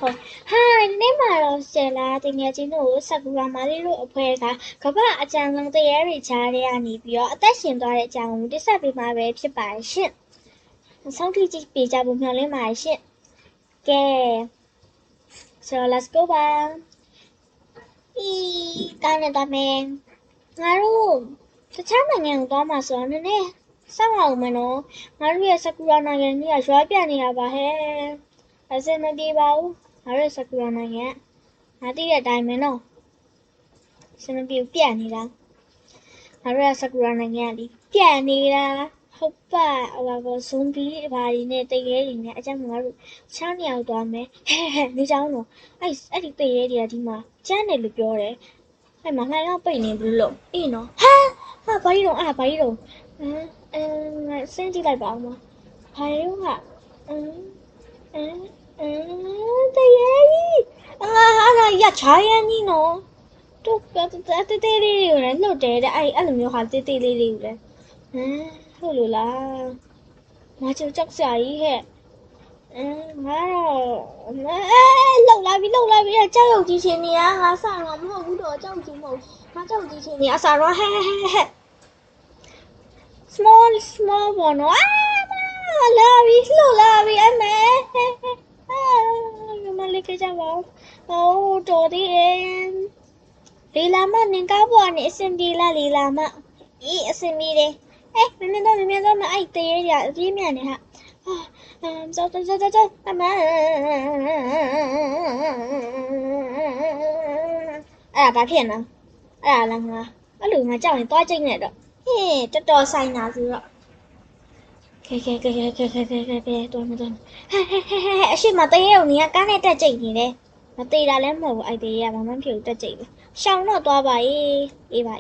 ဟုတ်ဟာဒီနေ့မှာတော့ဆယ်လာတကယ်ချင်းတို့ဆာကူရာမာလီတို့အဖွဲ့ကကမ္ဘာအကြံဆုံးတရားတွေကြားထဲကနေပြီးတော့အသက်ရှင်သွားတဲ့အကြောင်းကိုတိဆက်ပေးမှာပဲဖြစ်ပါတယ်ရှင်။ဆောင်းထိကြည့်ပေးကြဖို့မျှော်လင့်ပါတယ်ရှင်။ကဲ so let's go ပါ။ကားနဲ့တော့မယ်။ငါတို့တခြားနိုင်ငံကိုသွားမှာဆိုတော့နည်းနည်းစောင့်အောင်မနော်။ငါတို့ရဲ့ဆာကူရာနိုင်ငံကြီးကရွာပြနေရပါဟဲ့။အစင်မပြေပါဘူး။ငါတို့ဆာကူရာနိုင်ငံငါသိတဲ့အတိုင်းပဲနော်။စမပြေပြတ်နေတာ။ငါတို့ရဲ့ဆာကူရာနိုင်ငံကဒီပြတ်နေတာဟုတ်ပါဟိုဘာဇွန်ဘီဘာတွေနဲ့တရေတွေနဲ့အကြောင်းငါတို့ချောင်းနေအောင်သွားမယ်။နေကြောင်းတော့အဲ့ဒီတရေတွေကဒီမှာကျန်းတယ်လို့ပြောတယ်။အဲ့မှာလှိုင်းတော့ပိတ်နေဘူးလို့အေးနော်။ဟာဘာကြီးတော့ဘာကြီးတော့ငါစင်းကြည့်လိုက်ပါဦးမ။ဘာရောကတရေကြီးဟာရချာရန်ကြီးနော်တို့တေးသေးလေးတွေကိုလည်းလှုပ်တယ်တဲ့အဲ့လိုမျိုးဟာတေးသေးလေးတွေကိုလည်းဟုတ်လို့လားငါကြောက်စရာကြီးဟဲ့ငါတော့လှုပ်လာပြီကြောက်ရွံ့ကြီးရှင်နေရငါစတော့မဟုတ်ဘူးတော့ကြောက်ကြီးမဟုတ်ငါကြောက်ကြီးရှင်နေအစားတော့ဟဲ့ small ဘောနော်လာပြီလှုပ်လာပြီအမေမလေးကကြပါဦးတော်သေးတယ်လေလာမနင်ကားပေါ်နေအစင်ပြေလာလေလာမအစင်ပြေတယ်မင်းတော့အဲ့တေးရအပြေးမြန်နေဟာကြောက်အမအဲ့ဒါဘာဖြစ်နော်အဲ့ဒါလည်းငါအဲ့လိုငါကြောက်ရင်သွားကြိတ်နေတော့တော်တော်ဆိုင်တာဆိုတော့ခဲတော်မတော်အရှိမတေးရုံနေကကားနဲ့တက်ကြိတ်နေတယ်မသေးတာလည်းမဟုတ်ဘူးအဲ့တေးရဘာမှမဖြစ်ဘူးတက်ကြိတ်ပဲရှောင်းတော့သွားပါအေးပါ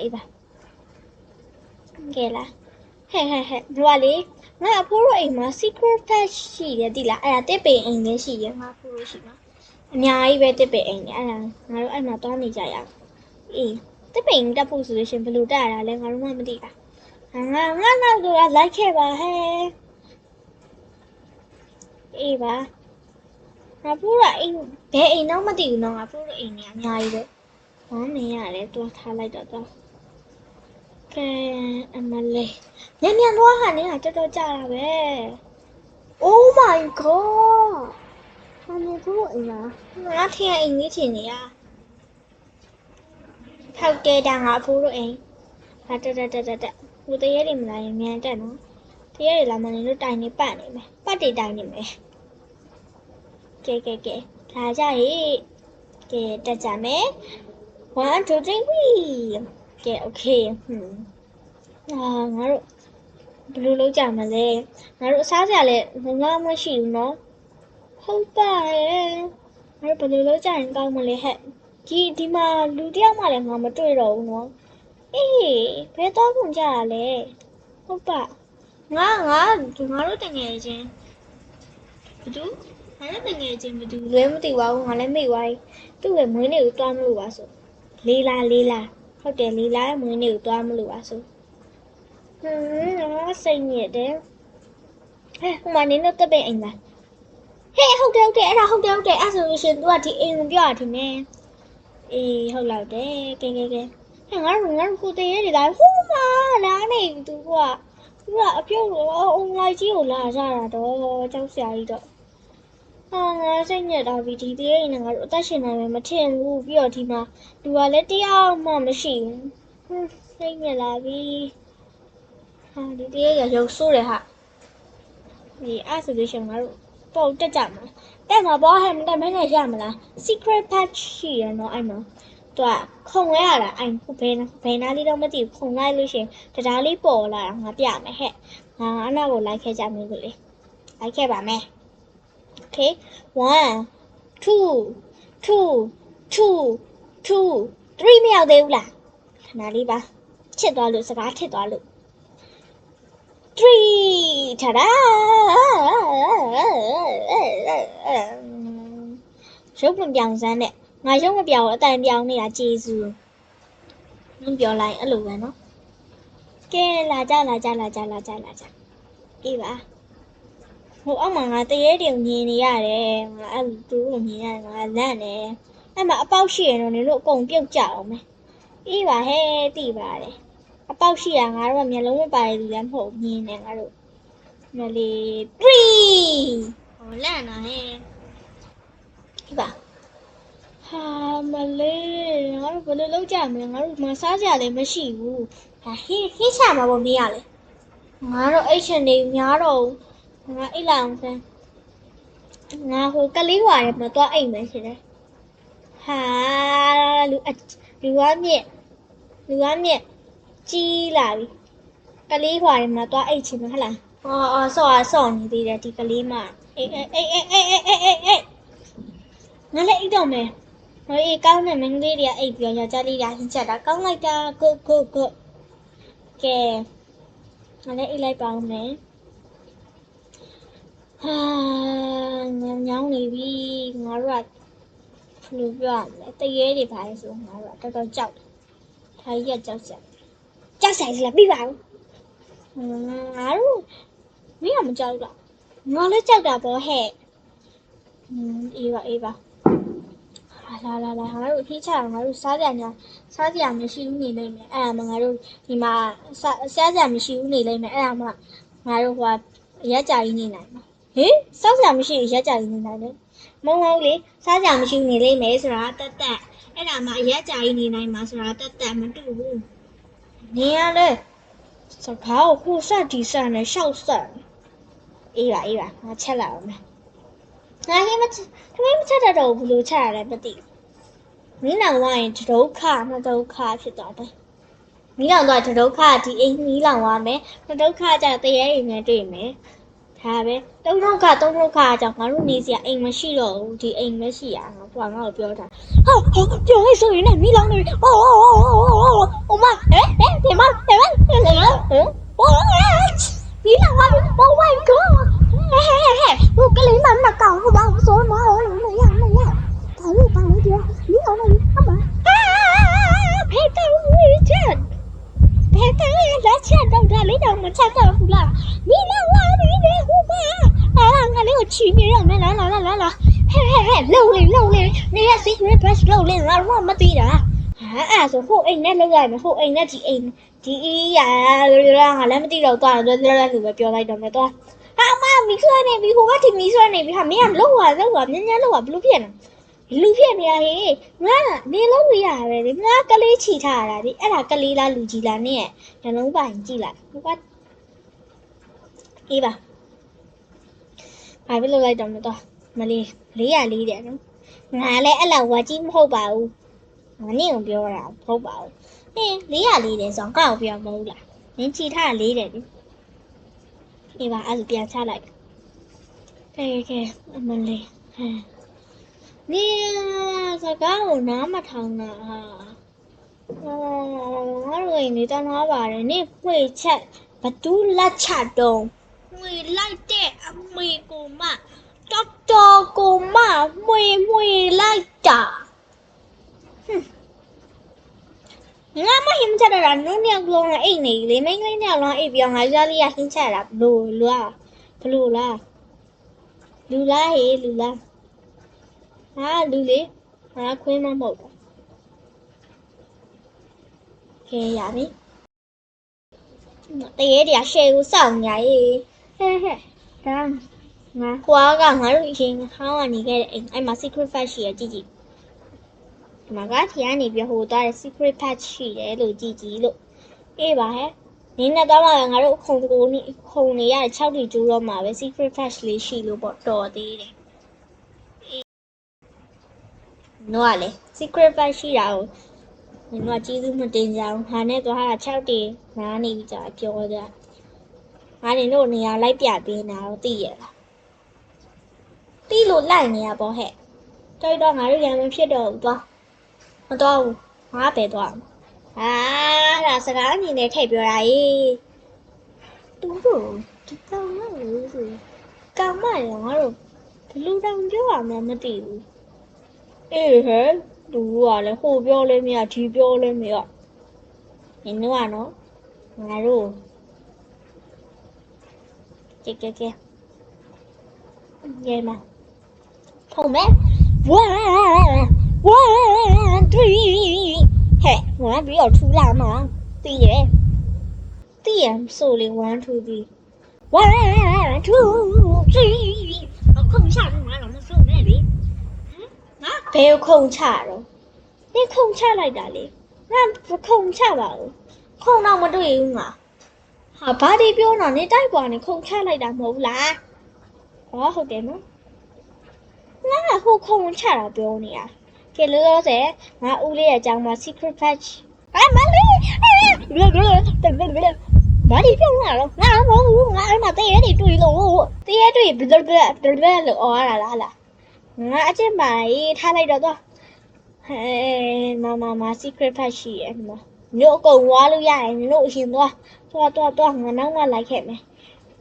ကဲလားဟဲ့ဒီကလေငါအဖိုးတို့အိမ်မှာ secret patch ရှိတယ်တိလားအဲ့ဒါတစ်ပေအိမ်လည်းရှိရငါဖိုးတို့ရှိမှာအများကြီးပဲတစ်ပေအိမ်လည်းအဲ့ဒါငါတို့အဲ့မှာတောင်းနေကြရအောင်တစ်ပေအိမ်တက်ဖို့ဆိုလို့ရှင်ဘယ်လိုတက်ရတာလဲငါတို့မှမသိတာငါနောက်တော့လိုက်ခဲ့ပါဟဲ့အေးပါငါဖိုးတို့အိမ်ဘယ်အိမ်တော့မသိဘူးနော်ငါဖိုးတို့အိမ်ကြီးအများကြီးပဲဟောနေရတယ်တွားထားလိုက်တော့ကဲအမလေးညံသွားဟာနေတာတော်တော်ကြာတာပဲ Oh my god ဟာနေတို့အိမ်လားငါထင်အိမ်ကြီးထင်နေရထောက်တဲတာငါဖိုးတို့အိမ်ဟာတက်ဟိုတရေတွေမလာရင်မြန်တက်နော်တရေတွေလာမနေလို့တိုင်နေပတ်နေမယ်ပတ်တွေတိုင်နေမယ်ကဲလာကြရေးကဲတက်ကြမယ်1 2 3ကဲ okay ငါတို့ဘယ်လိုလုပ်ကြမလဲငါတို့အစားစရာလည်းငါမရှိဘူးနော်ဟုတ်ပါရဲ့ငါတို့ဘယ်လိုလုပ်ကြရင်ကောင်းမလဲဟဲ့ဒီမှာလူတယောက်မှလည်းငါမတွေ့တော့ဘူးနော်ဘယ်တော့ကုန်ကြရလဲဟုတ်ပါငါတို့တငယ်ချင်းဘသူငါတို့တငယ်ချင်းဘသူလွဲမသိပါဘူးငါလည်းမေ့သွားပြီသူ့ရဲ့မွေးနေ့ကိုတွားမလို့ပါဆိုလေးလားဟုတ်တယ်လေးလားရဲ့မွေးနေ့ကိုတွားမလို့ပါဆိုစိတ်ညစ်တယ်ဟဲ့ဟိုမှာနင်းတော့တက်ပင်အိမ်လားဟဲ့ဟုတ်တယ်အဲ့ဒါဟုတ်တယ်အဲ့ဆိုလို့ရှင် तू ကဒီအိမ်ကိုပြောတာထင်တယ်ဟုတ်လောက်တယ်ကဲဟဲ့ငါတို့ကိုတရေတွေလာဟိုးမှာလာနေ तू ကအပြုတ်တော့အုံလိုက်ကြီးကိုလာကြတာတော့ကြောက်စရာကြီးတော့ငါစိတ်ညစ်တာပြီဒီတရေနဲ့ငါတို့အသက်ရှင်နိုင်မယ်မထင်ဘူးပြီးတော့ဒီမှာလူကလည်းတယောက်မှမရှိဘူးစိတ်ညစ်လာပြီဒီတရေရုပ်ဆိုးတယ်ဟာအဲ့ဆိုလို့ရှိရင်ငါတို့ပို့တက်ကြမှာတက်မှာပေါ့ဟဲ့မတက်မနဲ့ရမလား secret patch ရှိရနော်အဲ့နော်သူကခုံလဲရတာအဲ့ဘယ်နာလေးတော့မသိဘူးခုံလိုက်လို့ရှိရင်တရားလေးပေါ်လာတာငါပြမယ်ဟဲ့ငါအနောက်ကိုလိုက်ခဲ့ကြမယ်လို့လေလိုက်ခဲ့ပါမယ် okay 1 2 3မရောက်သေးဘူးလားခဏလေးပါချစ်သွားလို့စကားထစ်သွားလို့3 ta-da ရုပ်မပြောင်းစမ်းနဲ့ငါရုပ်မပြောင်းအတိုင်ပြောင်းနေတာကျေးဇူးမင်းပြောလိုက်အဲ့လိုပဲနော်ကဲလာကြအေးပါ ဟိုအောက်မှာငါတရေတင်မြင်နေရတယ်ငါအဲ့သူတို့မြင်ရတယ်ငါလန့်နေအဲ့မှာအပေါက်ရှိရတော့နင်တို့အကုန်ပြုတ်ကြအောင်မယ်အေးပါဟဲ့တိပါတယ်အပေါက်ရှိရငါတို့ကမျက်လုံးမပါရလူလည်းမဟုတ်မြင်နေငါတို့မလေး3ဟောလန့်နော်ဟဲ့ဒီပါဟာမလေးငါတို့ဘယ်လိုလုပ်ကြမလဲငါတို့မစားကြလည်းမရှိဘူးဟာဟင်းချမှာပေါ့မင်းရလေငါတို့အိတ်ချင်နေများတော့ငါအိတ်လိုက်အောင်စမ်းငါဟိုကလေးဝါရဲမတော့အိတ်မယ်ရှင်လေဟာလူကမြင့်ကြီးလာပြီကလေးဝါရဲမတော့အိတ်ချင်မဟုတ်လားဆော့နေသေးတယ်ဒီကလေးမအေးငါလည်းအိတ်တော့မယ်ဟိုအေးကောင်းတဲ့မင်းလေးတွေကအိတ်ပြောယောက်ျားလေးတွေကဟင်းချက်တာကောင်းလိုက်တာကိုကဲငါလည်းအိတ်လိုက်ပါဦးမယ်ဟာညောင်းနေပြီငါတို့ကဘယ်လိုပြောရမလဲတရေတွေပါလေဆိုငါတို့ကတော်တော်ကြောက်တယ်ထိုင်ရက်ကြောက်ဆိုင်လားပြီးပါဘူးငါတို့မင်းကမကြောက်တော့ငါလည်းကြောက်တာပေါ့ဟဲ့အေးပါလာငါတို့ထိချအောင်ငါတို့စားကြရမရှိဘူးနေလိမ့်မယ်အဲ့ဒါမှငါတို့ဒီမှာစားကြမရှိဘူးနေလိမ့်မယ်အဲ့ဒါမှငါတို့ဟိုရက်ကြကြီးနေနိုင်မှာဟင်စားကြမရှိရက်ကြကြီးနေနိုင်တယ်မဟုတ်လေစားကြမရှိနေလိမ့်မယ်ဆိုတာတက်အဲ့ဒါမှရက်ကြကြီးနေနိုင်မှာဆိုတာတက်မတူဘူးနေရလေစကားကိုစတီစနဲ့ရှောက်ဆက်အေးပါငါချက်လာအောင်မယ်ငါဟင်းမချက်တော့ဘူးလို့ချက်ရတယ်မသိမင်းလောင်ဝိုင်းဒုက္ခဖြစ်သွားတယ်မင်းလောင်တော့ဒုက္ခဒီအိမ်မီးလောင်သွားမယ်ဒုက္ခကြတရေအိမ်နဲ့တွေ့မယ်ဒါပဲသုံးဒုက္ခကြောင့်ငါတို့နေစရာအိမ်မရှိတော့ဘူးဒီအိမ်မရှိရငါ့ကိုပြောတာပြောလိုက်ဆိုရင်လည်းမီးလောင်နေပြီအိုမဒီမမီးလောင်သွားပြီ Oh my god ဟိုကလေးမကောင်းဘူးဘာလို့ဆိုမလဲမရဘာလို့ပြောမီးလောင်နေပြီအမဖေးတယ်လက်ချက်တော့ဒါလေးတော့မချက်တော့ဘူးလားမီးလောင်သွားပြီဟိုမငါလေးကိုချီနေရမယ်လာဟဲ့လုံလေနေရ secret pass လုံလေငါတော့မသိတာအဲ့ဆိုဟိုအိမ်နဲ့လောက်ရမယ်ဟိုအိမ်နဲ့ဒီအိမ်ဒီရာငါလည်းမသိတော့သွားတယ်လူပဲပြောလိုက်တော့မယ်သွားဟာမမီဆွဲနေပြီဟိုကဒီမီဆွဲနေပြီဟာမင်းကလောက်ပါညံ့လောက်ပါဘလို့ဖြစ်နေလူဖြစ်နေရဟေးငါနေလုံးမရပဲလေငါကလေးချီထားရတာဒီအဲ့ဒါကလေးလားလူကြီးလားနင့်ရဲ့နှလုံးပိုင်ကြည့်လိုက်ဟိုကအေးပါဘာဖြစ်လို့လိုက်တော့မတော့မလေး404တယ်နော်ငါလည်းအဲ့လောက်ဝါကြီးမဟုတ်ပါဘူးငါနင့်ကိုပြောတာမဟုတ်ပါဘူးဟင်း404တယ်ဆိုတော့ကောက်ပြောမဟုတ်လားနင်းချီထား4တယ်လေအေးပါအဲ့ဒါပြန်ချလိုက်ကဲအမလေးနေစကားကိုနားမထောင်တာဟာငါတို့နေတနာပါတယ်နေဖွေချက်ဘသူလက်ချက်တုံးဖွေလိုက်တဲ့အမေကိုမတော်ကိုမမွေလိုက်တာငါမဟင်းချက်တာနုံမြောက်လုံးနဲ့အိတ်နေလေမိန်းကလေးနဲ့လောင်းအိတ်ပြောင်းငါကြားလေးရဟင်းချက်တာဘလို့လားလူလားဟေးလူလားဟာလူလေငါခွင်းမမဟုတ်ဘူးကဲရပြီတရေတရားရှယ်ကိုစောင့်ညာရေးဟဲ့ဒါငါဟွာကငါတို့အရင်ဟောင်းကနေခဲ့တဲ့အိမ်အဲ့မှာ secret patch ရှိရကြည့်ဒီမှာကထီကနေပြဟိုသွားတဲ့ secret patch ရှိတယ်လို့ကြည့်လို့အေးပါဟဲ့နင်းနဲ့တော့ငါတို့ခုံနေရတဲ့6တီကျိုးတော့မှာပဲ secret patch လေးရှိလို့ပေါ့တော်သေးတယ်နော်လေ secret patch ရှိတာကိုငါကျေးဇူးမတင်ကြဘူးငါနဲ့သွားတာ6တီငါနေပြီးကြာပြောကြငါတို့နေရာလိုက်ပြပေးနေတာတော့သိရလားသိလို့လိုက်နေရပေါ့ဟဲ့တော်တော့ငါတို့ရံမဖြစ်တော့ဘူးသွားမတော်ဘူးငါပဲသွားဒါစကားအနေနဲ့ထိတ်ပြောတာကြီးတူတို့ဒီကောင်မလို့ဆိုကောင်မရငါတို့ဘလူတောင်ပြောရမှမသိဘူးအေးဟဲ့လူကလည်းဟိုပြောလဲမရဒီပြောလဲမရနင်တို့ကနော်ငါတို့ကဲ Vậy mà không bé one three hè nó bị ở thu làm mà tí vậy tí em số liền one two three one two three nó không trả mà nó số này đi nó béo không trả rồi nên không trả lại đã đi nó không trả bảo không nào mà đuổi mà họ ba đi biểu nó nên đại quả này không trả lại đã một là cóဟုတ်တယ်နော်ငါကဟိုခုံချတာပြောနေတာကဲလို့တော့စေငါဦးလေးရဲ့အကြောင်းမှာ secret patch မလေးဘာဒီပြောင်းလာတော့ငါမဟုတ်ဘူးငါအဲ့မှာတရေတွေတွေ့လို့တရေတွေဘလဘလလို့အော်ရတာလားငါအချင်းပါရေးထားလိုက်တော့ဟဲမ secret patch ရှိရဲ့ဒီမှာမြို့အကုန်ဝါလို့ရတယ်မြို့အရှင်တော့ငါနောက်မှလိုက်ခဲ့မယ်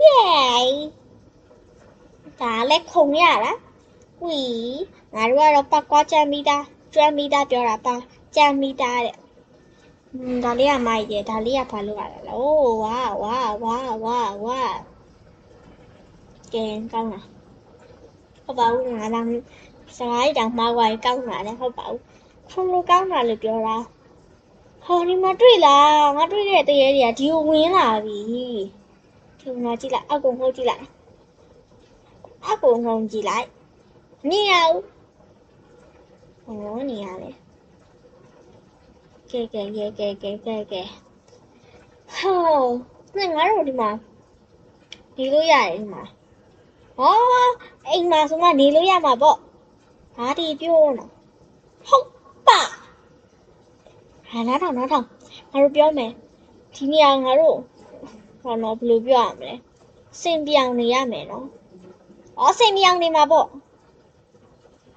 yay ဒါလည်းခုံရလားဝီငါတို့ကတော့ပတ်ကွာကြမ်းမိတာပြောတာပါကြမ်းမိတာတဲ့ဒါလေးကမိုက်တယ်ဒါလေးကဘာလို့ရလဲအိုးဝါကဲကောင်းလားဟုတ်ပါဘူးငါလည်းစကားတောင်မှားသွားကောင်းတာလည်းဟုတ်ပါဘူးခုံလိုကောင်းတာလို့ပြောတာဟောဒီမှာတွေ့လားငါတွေ့တဲ့တရေတွေကဒီကိုဝင်လာပြီဒီမှာကြည့်လိုက်အကုန်ဟုတ်ကြည့်လိုက်အကုန်ငုံကြည့်လိုက်မြင်ရဘူးဟောနေရလေကဲဟောငါတို့ဒီမှာနေလို့ရတယ်ဒီမှာဟောအိမ်မှာဆိုမှနေလို့ရမှာပေါ့ဒါဒီပြောနော်ဟုတ်ပါဟာနားထောင်ငါတို့ပြောမယ်ဒီနေရာငါတို့ဟောနော်ဘယ်လိုပြောရမလဲစင်ပြောင်နေရမယ်နော်စင်ပြောင်နေမှာပေါ့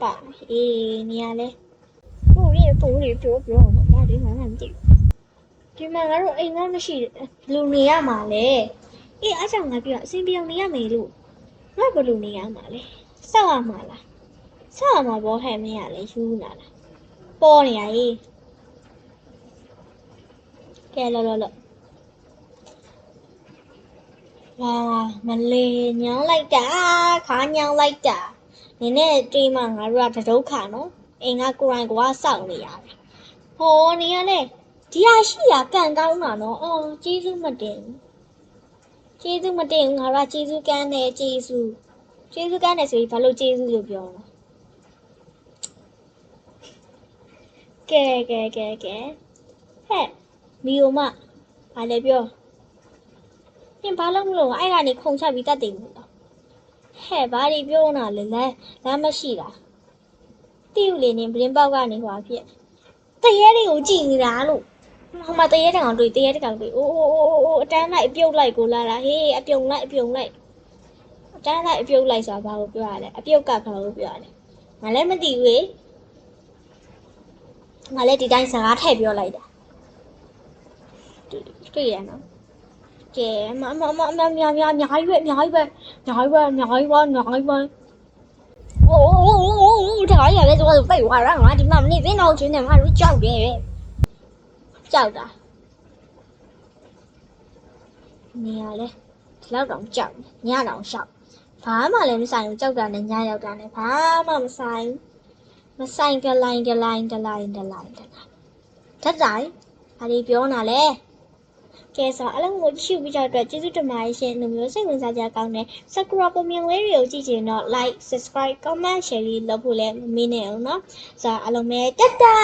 ပါအေးနေရလဲပူရီပြောဘာဒီမှမကြည့်ဒီမှာငါတို့အိမ်ကမရှိလူနေရမှာလေအေးအားကြောင့်ငါပြောအစင်ပြောင်နေရမယ်လို့ငါဘယ်လိုနေရမှာလဲစောက်ရမှာလားစောက်ရမှာဘောဟဲ့မင်းရလဲယူလာလားပေါ်နေရရေးကဲလောဝါမလေးညောင်းလိုက်တာခါညောင်းလိုက်တာနင်းနဲ့တွေ့မှငါတို့ကဒုက္ခနော်အိမ်ကကိုရိုင်းကွာစောင့်နေရတယ်ဟောနေရလေဒီဟာရှိရကန်ကောင်းတာနော်အော်ကျေးဇူးမတင်ငါတို့ကျေးဇူးကမ်းတယ်ဆိုပြီးဘာလို့ကျေးဇူးလို့ပြောလဲကဲဟဲ့မီယိုမဘာလဲပြောညဘာလို့မလို့အဲ့ကနေခုံချပြီးတတ်တယ်မို့လားဟဲ့ဘာဒီပြောနေတာလဲလမ်းမရှိတာတိယူလေးနေပရင်ပေါက်ကနေဟွာဖြစ်တရေတွေကိုကြည်နေတာလို့ဟိုမှာတရေတကောင်တွေ့အိုးအတန်းလိုက်အပြုတ်လိုက်ကိုလာဟေးအပြုံလိုက်အတန်းလိုက်အပြုတ်လိုက်ဆိုတာဘာကိုပြောရလဲအပြုတ်ကဘာကိုပြောရလဲငါလည်းမသိဘူးလေငါလည်းဒီတိုင်းစကားထည့်ပြောလိုက်တာတွေ့ရနော်ကဲအများကြီးပဲโอ้这玩意儿这个废话让我的妈你别闹群的妈都叫别人叫的你呀嘞လောက်တော့ကြောက်ညတော့ရှောက်ဘာမှလည်းမဆိုင်ဘူးကြောက်တာနဲ့ညရောက်တာနဲ့ဘာမှမဆိုင်ကလိုင်းဓာတ်တိုင်းဘာဒီပြောနာလဲကဲဆိုအလုံးကိုချစ်ပြီးကြတော့ကျေးဇူးတင်ပါတယ်ရှင်လူမျိုးစိတ်ဝင်စားကြကောင်းတဲ့ subscribe ပုံမြင်လေးတွေကိုကြည့်ချင်တော့ like subscribe comment share လုပ်ဖို့လည်းမမေ့နဲ့အောင်เนาะဆိုတော့အလုံးပဲတတာ